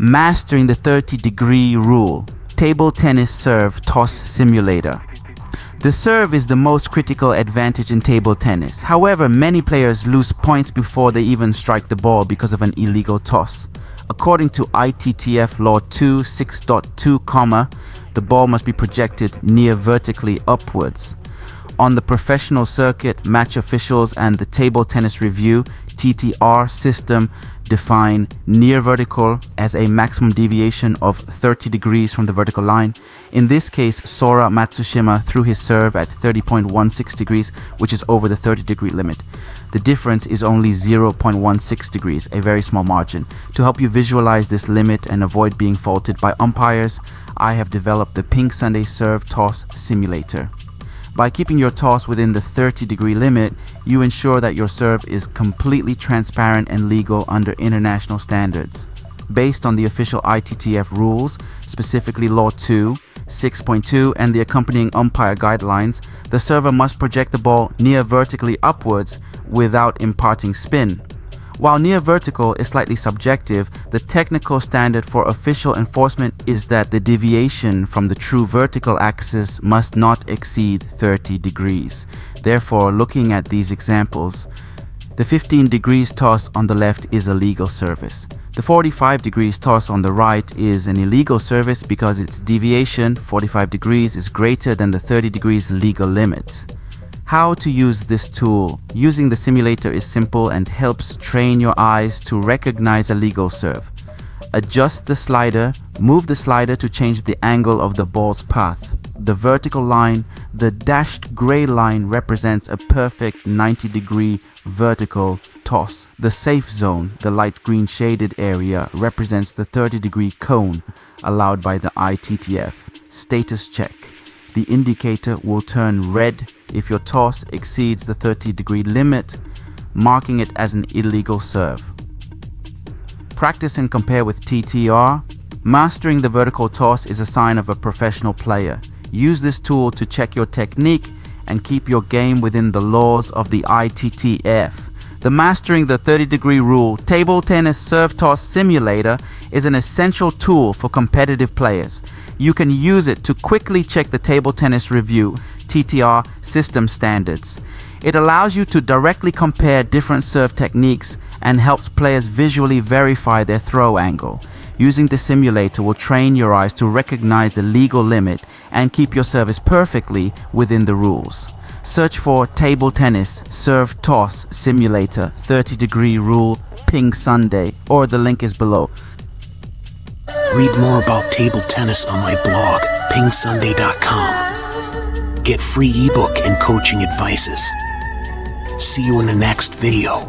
Mastering the 30-degree rule. Table tennis serve toss simulator. The serve is the most critical advantage in table tennis. However, many players lose points before they even strike the ball because of an illegal toss. According to ITTF Law 2 6.2, the ball must be projected near vertically upwards. On the professional circuit, match officials and the Table Tennis Review (TTR) system define near vertical as a maximum deviation of 30 degrees from the vertical line. In this case, Sora Matsushima threw his serve at 30.16 degrees, which is over the 30-degree limit. The difference is only 0.16 degrees, a very small margin. To help you visualize this limit and avoid being faulted by umpires, I have developed the PingSunday Serve Toss Simulator. By keeping your toss within the 30-degree limit, you ensure that your serve is completely transparent and legal under international standards. Based on the official ITTF rules, specifically Law 2, 6.2 and the accompanying umpire guidelines, the server must project the ball near vertically upwards without imparting spin. While near vertical is slightly subjective, the technical standard for official enforcement is that the deviation from the true vertical axis must not exceed 30 degrees. Therefore, looking at these examples, the 15 degrees toss on the left is a legal service. The 45 degrees toss on the right is an illegal service because its deviation, 45 degrees, is greater than the 30 degrees legal limit. How to use this tool? Using the simulator is simple and helps train your eyes to recognize a legal serve. Adjust the slider, move the slider to change the angle of the ball's path. The vertical line, the dashed gray line, represents a perfect 90-degree vertical toss. The safe zone, the light green shaded area, represents the 30-degree cone allowed by the ITTF. Status check. The indicator will turn red if your toss exceeds the 30-degree limit, marking it as an illegal serve. Practice and compare with TTR. Mastering the vertical toss is a sign of a professional player. Use this tool to check your technique and keep your game within the laws of the ITTF. The Mastering the 30-Degree Rule Table Tennis Serve Toss Simulator is an essential tool for competitive players. You can use it to quickly check the Table Tennis Review (TTR) system standards. It allows you to directly compare different serve techniques and helps players visually verify their throw angle. Using the simulator will train your eyes to recognize the legal limit and keep your service perfectly within the rules. Search for Table Tennis Serve Toss Simulator 30-Degree Rule PingSunday, or the link is below. Read more about table tennis on my blog, PingSunday.com. Get free ebook and coaching advices. See you in the next video.